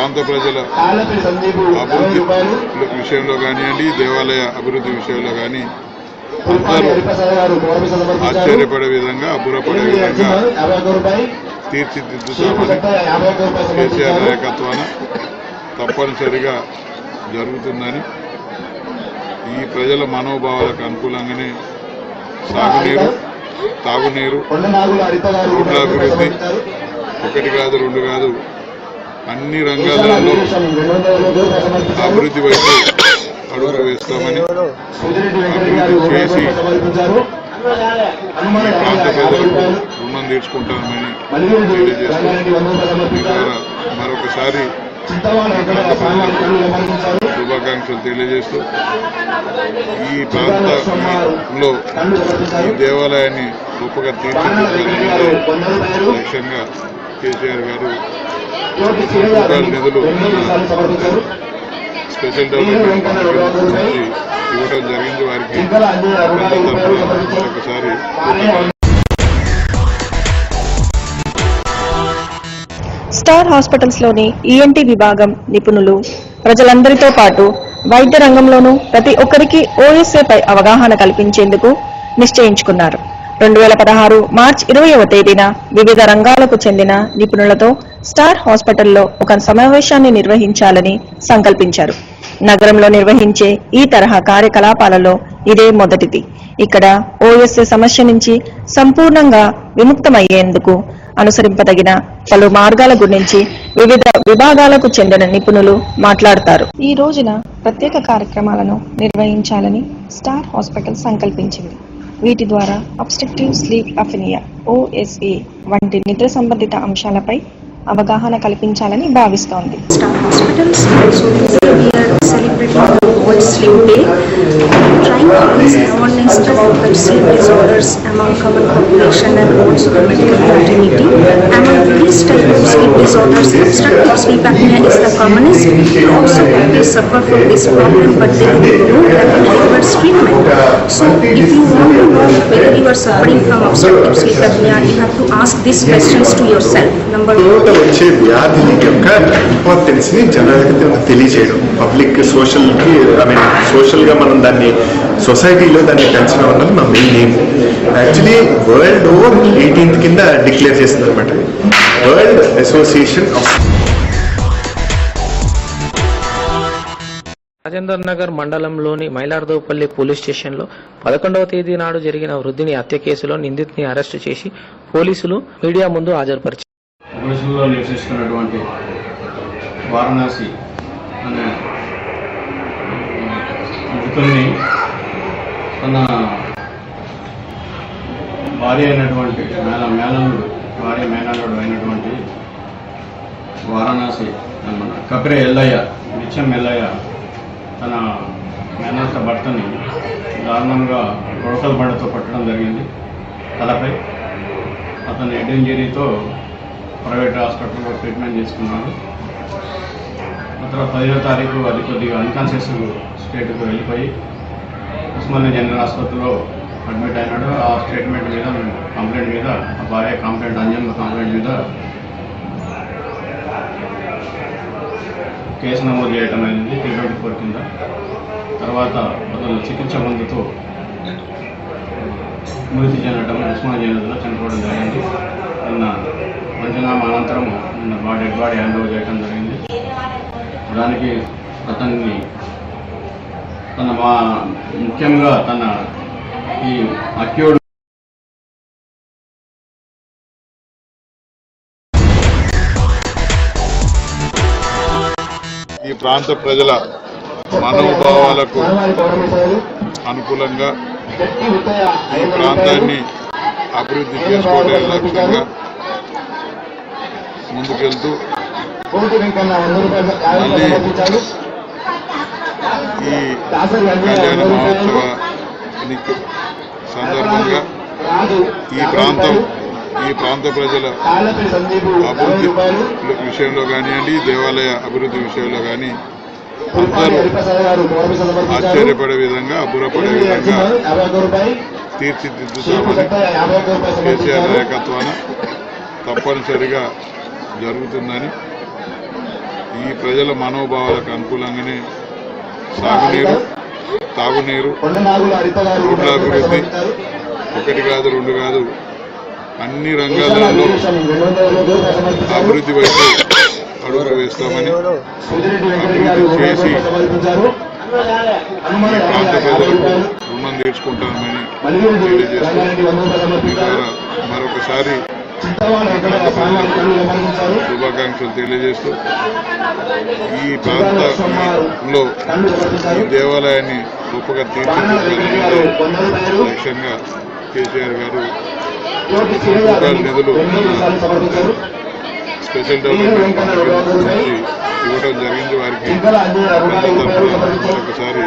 ప్రాంత ప్రజల అభివృద్ధి విషయంలో కానివ్వండి, దేవాలయ అభివృద్ధి విషయంలో కానీ అందరూ ఆశ్చర్యపడే విధంగా, అబ్బురపడే విధంగా తీర్చిదిద్దుతామని కేసీఆర్ నాయకత్వాన తప్పనిసరిగా జరుగుతుందని, ఈ ప్రజల మనోభావాలకు అనుకూలంగానే సాగునీరు, తాగునీరు, రోడ్ల అభివృద్ధి, ఒకటి కాదు రెండు కాదు, అన్ని రంగాలలో అభివృద్ధి వైపు అడుగులు వేస్తామని, అభివృద్ధి చేసి ఈ ప్రాంత ప్రజలకు రుణం తీర్చుకుంటామని తెలియజేస్తూ ఈ ద్వారా మరొకసారి శుభాకాంక్షలు తెలియజేస్తూ ఈ ప్రాంతంలో ఈ దేవాలయాన్ని గొప్పగా తీర్చిదిద్దాలనేది లక్ష్యంగా కేసీఆర్ గారు నిధులు స్పెషల్ డెవలప్మెంట్ నుంచి ఇవ్వడం జరిగింది. వారికి మరొకసారి స్టార్ హాస్పిటల్స్ లోని ఈఎన్టీ విభాగం నిపుణులు ప్రజలందరితో పాటు వైద్య రంగంలోనూ ప్రతి ఒక్కరికి ఓఎస్ఏ పై అవగాహన కల్పించేందుకు నిశ్చయించుకున్నారు. 2016 మార్చి 20వ తేదీన వివిధ రంగాలకు చెందిన నిపుణులతో స్టార్ హాస్పిటల్లో ఒక సమావేశాన్ని నిర్వహించాలని సంకల్పించారు. నగరంలో నిర్వహించే ఈ తరహా కార్యకలాపాలలో ఇదే మొదటిది. ఇక్కడ ఓఎస్ఏ సమస్య నుంచి సంపూర్ణంగా విముక్తమయ్యేందుకు అనుసరింపదగిన పలు మార్గాల గురించి వివిధ విభాగాలకు చెందిన నిపుణులు మాట్లాడతారు. ఈ రోజున ప్రత్యేక కార్యక్రమాలను నిర్వహించాలని స్టార్ హాస్పిటల్ సంకల్పించింది. వీటి ద్వారా అబ్స్ట్రక్టివ్ స్లీప్ అఫినియా ఓఎస్ఏ వంటి నిద్ర సంబంధిత అంశాలపై అవగాహన కల్పించాలని భావిస్తోంది. Star Hospitals, so today we are celebrating the World Sleep Day, trying to raise awareness about the sleep disorders among common population and also the medical fraternity. Among these type of sleep disorders, obstructive sleep apnea is the commonest. Also, people suffer from this problem, but they don't know that it requires treatment. So, if you want to know whether you are suffering from obstructive sleep apnea, you have to ask these questions to yourself. Number one. వచ్చే వ్యాధి యొక్క importance ని జనాలకి తెలియజేయడం, public సోషల్గా మనం దాన్ని సొసైటీలో దాన్ని పెంచడం అన్నది మా main aim. Actually world over 18th కింద డిక్లేర్ చేస్తుంది అనమాట world association of. Rajender Nagar మండలంలోని మైలార్దోపల్లి పోలీస్ స్టేషన్లో 11వ తేదీ నాడు జరిగిన వృద్ధిని హత్య కేసులో నిందితుని అరెస్టు చేసి పోలీసులు మీడియా ముందు హాజరుపరిచారు. దేశంలో నివసిస్తున్నటువంటి వారణాసి అనే మృతుల్ని తన భార్య అయినటువంటి మేనల్లుడు అయినటువంటి వారణాసి అన్నమాట కపిరే ఎల్లయ్య, నిత్యం ఎల్లయ్య తన మేనత్త భర్తని దారుణంగా కొడకల బండతో పట్టడం జరిగింది తలపై. అతను హెడ్ ఇంజరీతో ప్రైవేట్ హాస్పిటల్లో ట్రీట్మెంట్ చేసుకున్నాడు. ఆ తర్వాత 10వ తారీఖు అది కొద్దిగా అన్కాన్షియస్ స్టేట్కు వెళ్ళిపోయి ఉస్మానియా జనరల్ ఆసుపత్రిలో అడ్మిట్ అయినాడు. ఆ స్టేట్మెంట్ మీద కంప్లైంట్ మీద ఆ భార్య కంప్లైంట్ అంజమ్మ కంప్లైంట్ మీద కేసు నమోదు చేయడం అయింది 324 కింద. తర్వాత అతను చికిత్స పొందుతూ మృతి చెందడం ఉస్మానియా జనరల్లో చనిపోవడం జరిగింది. నిన్న పంచనామా అనంతరం నిన్న డెడ్ బాడీ హ్యాండ్ ఓవర్ చేయడం జరిగింది. దానికి అతన్ని ముఖ్యంగా తన ఈ అక్యూడ్ ఈ ప్రాంత ప్రజల మనోభావాలకు అనుకూలంగా ఈ ప్రాంతాన్ని అభివృద్ధి చేసుకోవడం లక్ష్యంగా ముందుకెళ్తూ మళ్ళీ ఈ కళ్యాణ మహోత్సవానికి సందర్భంగా ఈ ప్రాంత ప్రజల అభివృద్ధి విషయంలో కానివ్వండి, దేవాలయ అభివృద్ధి విషయంలో కానీ అందరూ ఆశ్చర్యపడే విధంగా, అబ్బురపడే విధంగా తీర్చిదిద్దుతామని కేసీఆర్ నాయకత్వాన తప్పనిసరిగా జరుగుతుందని, ఈ ప్రజల మనోభావాలకు అనుకూలంగానే సాగునీరు, తాగునీరు, రోడ్ల అభివృద్ధి, ఒకటి కాదు రెండు కాదు అన్ని రంగాలలో అభివృద్ధి వైపు అడుగులు వేస్తామని, అభివృద్ధి చేసి ఈ ప్రాంత ప్రజలకు రుణం తీర్చుకుంటామని తెలియజేస్తూ ఈ ద్వారా మరొకసారి శుభాకాంక్షలు తెలియజేస్తూ ఈ ప్రాంతంలో ఈ దేవాలయాన్ని గొప్పగా తీర్చిదిద్దాలనేది లక్ష్యంగా కేసీఆర్ గారు నిధులు స్పెషల్ డెవలప్మెంట్ నుంచి ఇవ్వడం జరిగింది. వారికి మరొకసారి